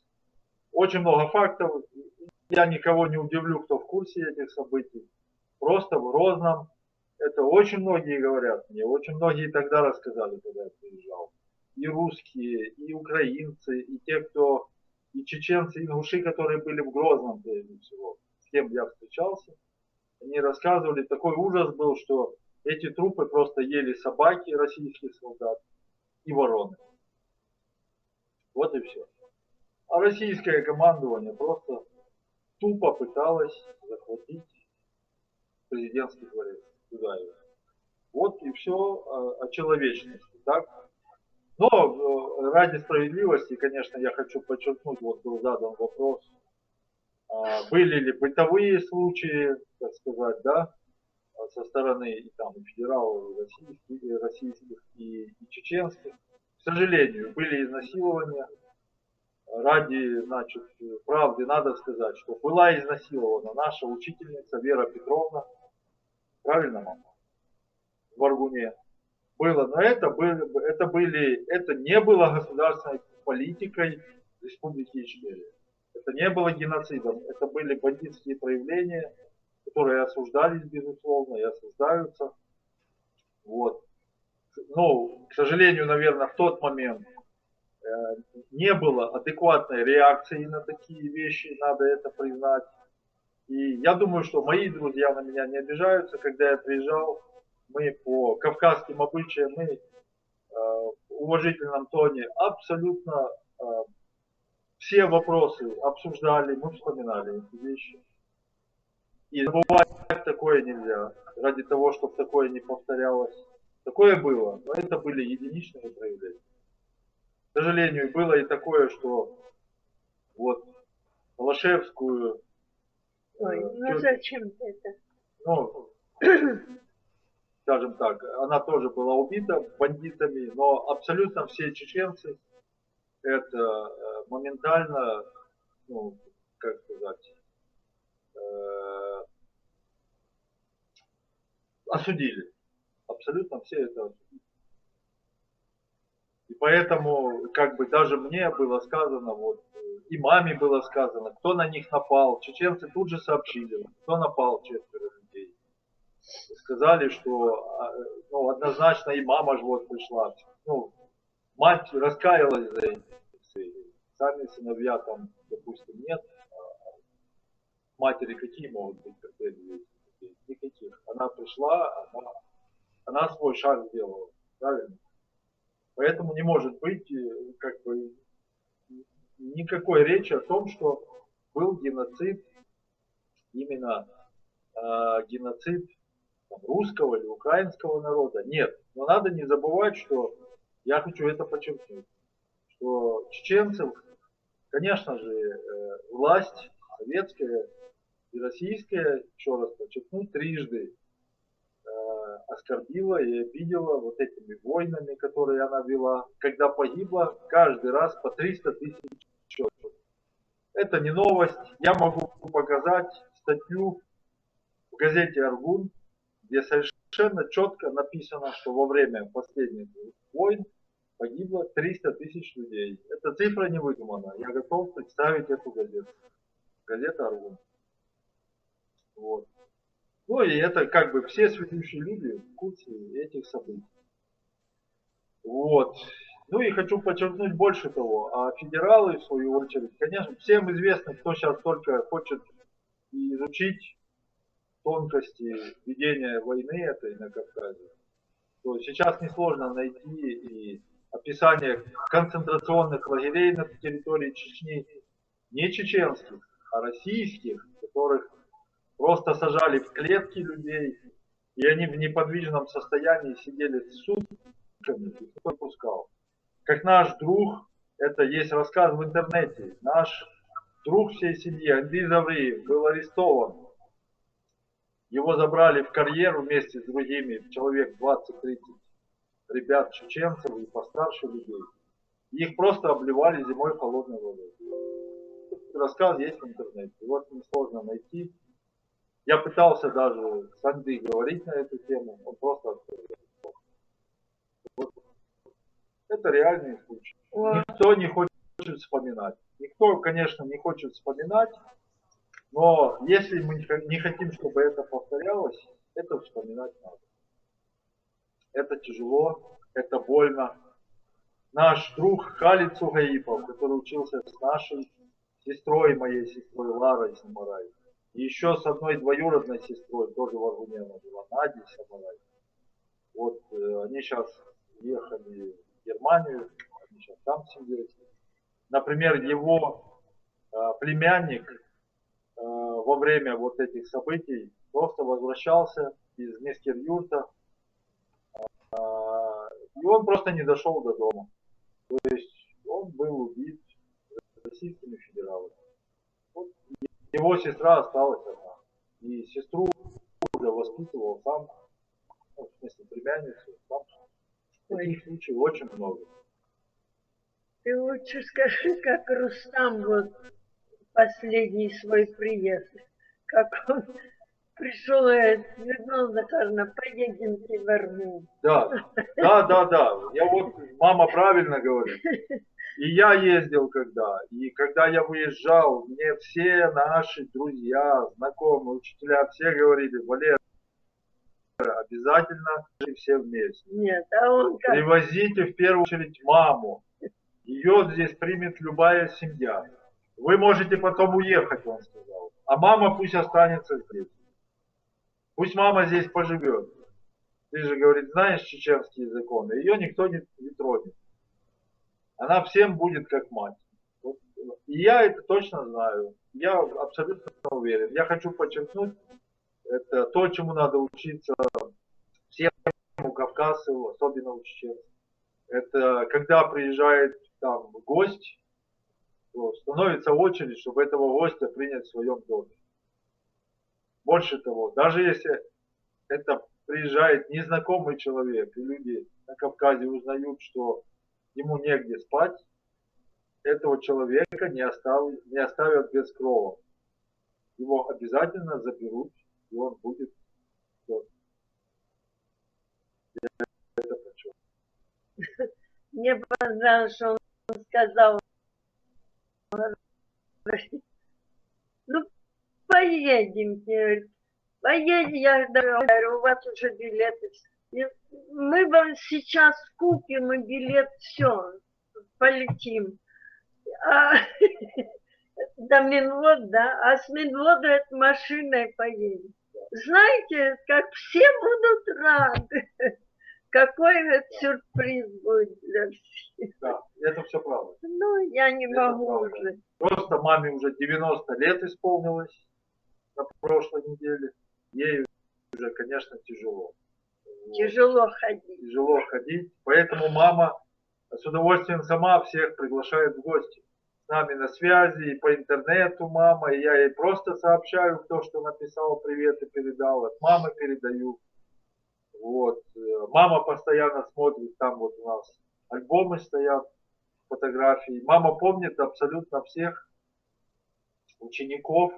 Speaker 2: Очень много фактов. Я никого не удивлю, кто в курсе этих событий. Просто в Грозном, это очень многие говорят мне, очень многие тогда рассказали, когда я приезжал. И русские, и украинцы, и те, кто, и чеченцы, и ингуши, которые были в Грозном прежде всего, с кем я встречался, они рассказывали, такой ужас был, что эти трупы просто ели собаки российских солдат и вороны. Вот и все. А российское командование просто тупо пыталось захватить президентский дворец. Туда его. Вот и все о человечности. Так? Но ради справедливости, конечно, я хочу подчеркнуть, вот был задан вопрос, были ли бытовые случаи, так сказать, да, со стороны и там и федералов, и российских, и чеченских. К сожалению, были изнасилования. Ради, значит, правды надо сказать, что была изнасилована наша учительница Вера Петровна. Правильно, мама? В Аргуне. Было, но это не было государственной политикой Республики Ичкерия. Это не было геноцидом. Это были бандитские проявления, которые осуждались, безусловно, и осуждаются. Вот. Но, к сожалению, наверное, в тот момент не было адекватной реакции на такие вещи, надо это признать. И я думаю, что мои друзья на меня не обижаются, когда я приезжал, мы по кавказским обычаям, мы в уважительном тоне абсолютно все вопросы обсуждали, мы вспоминали эти вещи. И забывать такое нельзя, ради того, чтобы такое не повторялось. Такое было, но это были единичные проявления. К сожалению, было и такое, что вот Холошевскую...
Speaker 3: ну зачем это?
Speaker 2: Ну, скажем так, она тоже была убита бандитами, но абсолютно все чеченцы это моментально, ну, как сказать, осудили. Абсолютно все это осудили. И поэтому, как бы даже мне было сказано, вот, и маме было сказано, кто на них напал. Чеченцы тут же сообщили, кто напал, 4 людей. Сказали, что ну, однозначно и мама же вот пришла. Ну, мать раскаялась за эти. Сами сыновья там, допустим, нет. Матери какие могут быть претензии? Никаких. Она пришла, она свой шаг сделала. Правильно? Поэтому не может быть как бы никакой речи о том, что был геноцид, именно геноцид там, русского или украинского народа. Нет. Но надо не забывать, что я хочу это подчеркнуть, что чеченцев, конечно же, власть советская и российская, еще раз подчеркну, трижды оскорбила и обидела вот этими войнами, которые она вела, когда погибло каждый раз по 300 тысяч человек. Это не новость. Я могу показать статью в газете «Аргун», где совершенно четко написано, что во время последних войн погибло 300 тысяч людей. Эта цифра не выдумана. Я готов представить эту газету. Газета «Аргун». Вот. Ну и это как бы все сведущие люди в курсе этих событий. Вот. Ну и хочу подчеркнуть больше того, а федералы, в свою очередь, конечно, всем известно, кто сейчас только хочет изучить тонкости ведения войны этой на Кавказе, то сейчас несложно найти и описание концентрационных лагерей на территории Чечни, не чеченских, а российских, которых просто сажали в клетки людей, и они в неподвижном состоянии сидели сутками, и никто не пускал. Как наш друг, это есть рассказ в интернете, наш друг всей семьи, Андрей Завриев, был арестован. Его забрали в карьер вместе с другими, человек 20-30 ребят, чеченцев и постарше людей. Их просто обливали зимой холодной водой. Рассказ есть в интернете, его несложно найти. Я пытался даже с Андрей говорить на эту тему, он просто открыл. Вот. Это реальный случай. Никто не хочет вспоминать. Никто, конечно, не хочет вспоминать, но если мы не хотим, чтобы это повторялось, это вспоминать надо. Это тяжело, это больно. Наш друг Халид Сугаипов, который учился с нашей сестрой, моей сестрой Ларой Самарай, и еще с одной двоюродной сестрой, тоже в Аргумене была, Надей Самарай. Вот они сейчас ехали в Германию, они сейчас там сидят. Например, его племянник во время вот этих событий просто возвращался из Мискер-Юрта, и он просто не дошел до дома. То есть он был убит российскими федералами. Вот его сестра осталась одна. И сестру уже воспитывал сам, ну, в смысле племянницу, сам. Таких случаев очень много.
Speaker 3: Ты лучше скажи, как Рустам вот последний свой приезд, как он пришел и говорит: Людмила Захаровна, поедемте в Арму.
Speaker 2: Да. Я вот, мама правильно говорит. И я ездил когда. И когда я выезжал, мне все наши друзья, знакомые, учителя, все говорили: Валера, обязательно все вместе.
Speaker 3: Нет, а он как?
Speaker 2: Привозите в первую очередь маму. Ее здесь примет любая семья. Вы можете потом уехать, он сказал. А мама пусть останется здесь. Пусть мама здесь поживет. Ты же, говорит, знаешь чеченские законы. Ее никто не тронет. Она всем будет как мать. Вот. И я это точно знаю. Я абсолютно уверен. Я хочу подчеркнуть, это то, чему надо учиться всем у кавказцев, особенно у чеченцев. Это когда приезжает там гость, то становится очередь, чтобы этого гостя принять в своем доме. Больше того, даже если это приезжает незнакомый человек, и люди на Кавказе узнают, что ему негде спать, этого человека не оставят без крова. Его обязательно заберут, и он будет. Это почему?
Speaker 3: Мне понравилось, что он сказал: ну, поедемте. Поедем, я говорю, у вас уже билеты. Мы вам сейчас купим и билет, все, полетим. До Минвод, да? А с Минвода это машиной поедем. Знаете, как все будут рады. Какой это сюрприз будет для всех.
Speaker 2: Да, это все правда.
Speaker 3: Ну, я не
Speaker 2: Это
Speaker 3: могу
Speaker 2: правда.
Speaker 3: уже.
Speaker 2: Просто маме уже 90 лет исполнилось на прошлой неделе. Ей уже, конечно, тяжело.
Speaker 3: Тяжело ходить.
Speaker 2: Тяжело ходить. Поэтому мама с удовольствием сама всех приглашает в гости. С нами на связи и по интернету мама. И я ей просто сообщаю то, что написал, привет и передал. От мамы передаю. Вот. Мама постоянно смотрит, там вот у нас альбомы стоят, фотографии. Мама помнит абсолютно всех учеников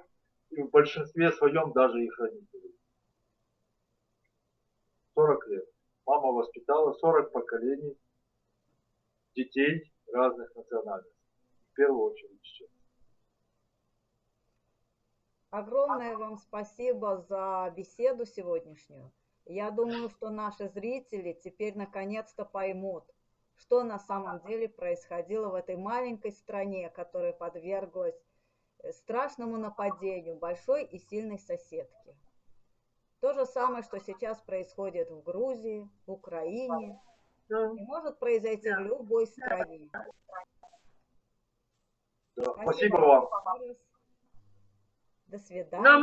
Speaker 2: и в большинстве своем даже их родителей. 40 лет. Мама воспитала 40 поколений детей разных национальностей. В первую очередь чеченцев.
Speaker 1: Огромное вам спасибо за беседу сегодняшнюю. Я думаю, что наши зрители теперь наконец-то поймут, что на самом деле происходило в этой маленькой стране, которая подверглась страшному нападению большой и сильной соседки. То же самое, что сейчас происходит в Грузии, в Украине, и может произойти в любой стране.
Speaker 2: Да, спасибо вам.
Speaker 1: До свидания.
Speaker 3: Но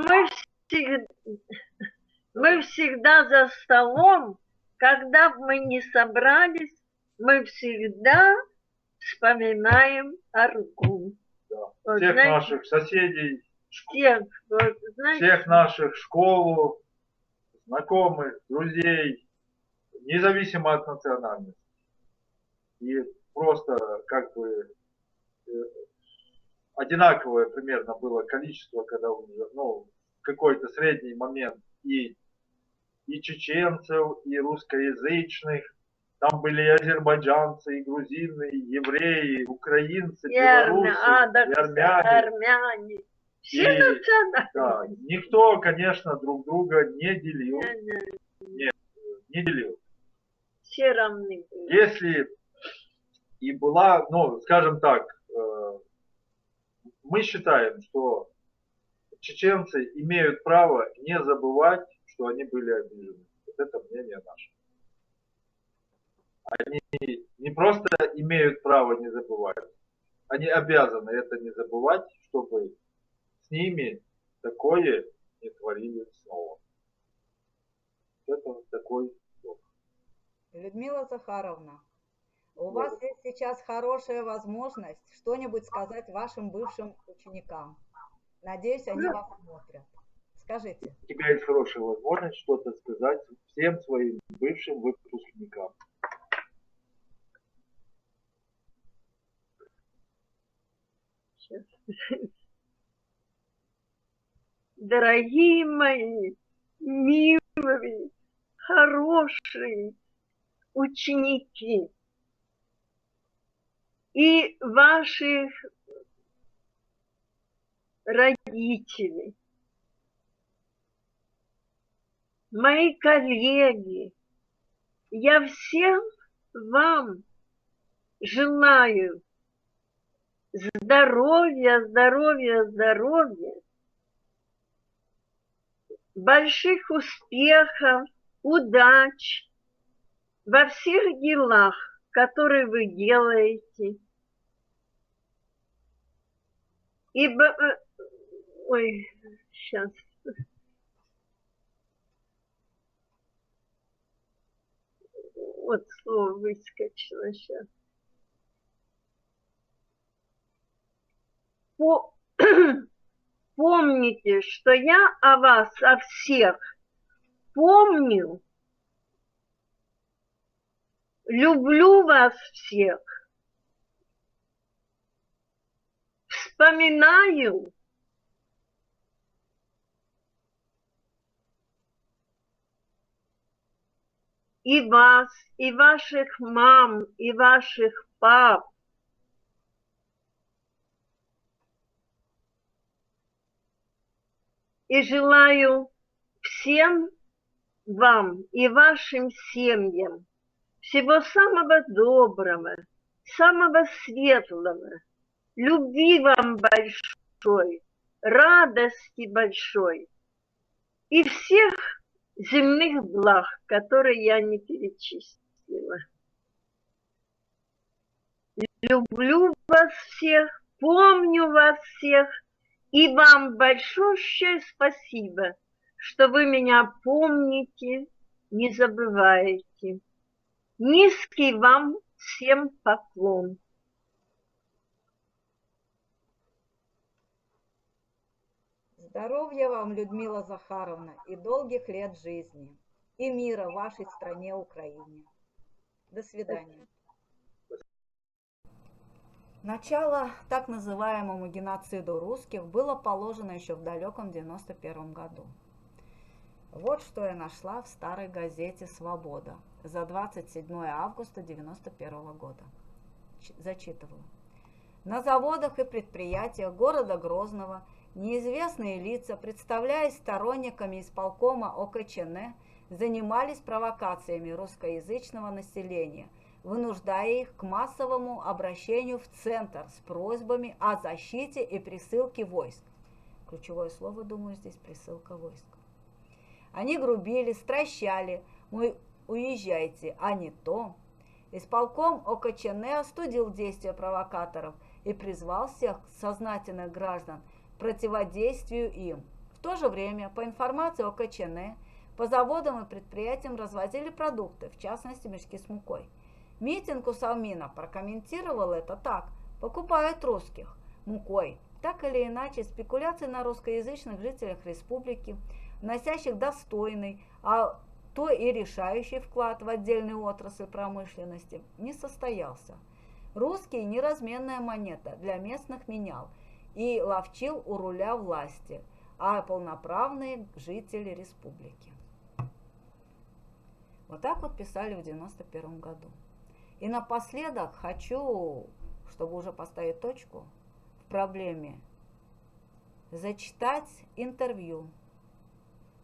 Speaker 3: мы всегда за столом, когда бы мы не собрались, мы всегда вспоминаем Аргун.
Speaker 2: Да.
Speaker 3: Вот,
Speaker 2: Всех
Speaker 3: знаете,
Speaker 2: наших соседей,
Speaker 3: всех
Speaker 2: наших школу, знакомых, друзей, независимо от национальности. И просто как бы одинаковое примерно было количество, когда в какой-то средний момент и чеченцев, и русскоязычных, там были и азербайджанцы, и грузины, и евреи, и украинцы, белорусы, и
Speaker 3: армяне. Все национальности.
Speaker 2: Да, никто, конечно, друг друга не делил. Нет, не делил.
Speaker 3: Все равны.
Speaker 2: Если и была, скажем так, мы считаем, что чеченцы имеют право не забывать, что они были обижены. Вот это мнение наше. Они не просто имеют право не забывать, они обязаны это не забывать, чтобы с ними такое не творили снова. Это такой вот.
Speaker 1: Людмила Захаровна, у вас есть сейчас хорошая возможность что-нибудь сказать вашим бывшим ученикам. Надеюсь, они вас смотрят. Скажите.
Speaker 2: У тебя есть хорошая возможность что-то сказать всем своим бывшим выпускникам.
Speaker 3: Дорогие мои, милые, хорошие ученики и ваших родителей, мои коллеги, я всем вам желаю здоровья, здоровья, здоровья, больших успехов, удач во всех делах, которые вы делаете. Ибо, сейчас. Вот слово выскочило сейчас. Помните, что я о вас, о всех помню, люблю вас всех, вспоминаю и вас, и ваших мам, и ваших пап. И желаю всем вам и вашим семьям всего самого доброго, самого светлого, любви вам большой, радости большой и всех земных благ, которые я не перечислила. Люблю вас всех, помню вас всех. И вам большое спасибо, что вы меня помните, не забываете. Низкий вам всем поклон.
Speaker 1: Здоровья вам, Людмила Захаровна, и долгих лет жизни, и мира вашей стране Украине. До свидания. Начало так называемому геноциду русских было положено еще в далеком 91 году. Вот что я нашла в старой газете «Свобода» за 27 августа 91 года. Зачитываю. На заводах и предприятиях города Грозного неизвестные лица, представляясь сторонниками исполкома ОКЧН, занимались провокациями русскоязычного населения, вынуждая их к массовому обращению в центр с просьбами о защите и присылке войск. Ключевое слово, думаю, здесь присылка войск. Они грубили, стращали: «Мой, уезжайте», а не то. Исполком ОКЧН остудил действия провокаторов и призвал всех сознательных граждан к противодействию им. В то же время, по информации ОКЧН, по заводам и предприятиям развозили продукты, в частности мешки с мукой. Митинг у Салмина прокомментировал это так: покупают русских мукой. Так или иначе, спекуляции на русскоязычных жителях республики, вносящих достойный, а то и решающий вклад в отдельные отрасли промышленности, не состоялся. Русский – неразменная монета для местных менял и ловчил у руля власти, а полноправные жители республики. Вот так вот писали в 91 году. И напоследок хочу, чтобы уже поставить точку в проблеме, зачитать интервью.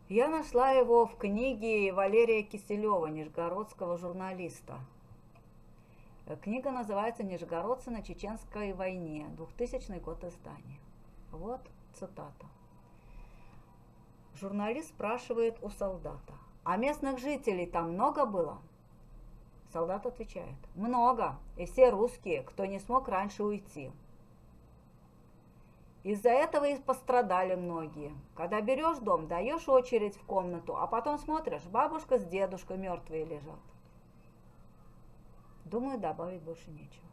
Speaker 1: Я нашла его в книге Валерия Киселева, нижегородского журналиста. Книга называется «Нижегородцы на Чеченской войне», 2000 год издания. Вот цитата. Журналист спрашивает у солдата: «А местных жителей там много было?» Солдат отвечает: «Много, и все русские, кто не смог раньше уйти». Из-за этого и пострадали многие. Когда берешь дом, даешь очередь в комнату, а потом смотришь, бабушка с дедушкой мертвые лежат. Думаю, добавить больше нечего.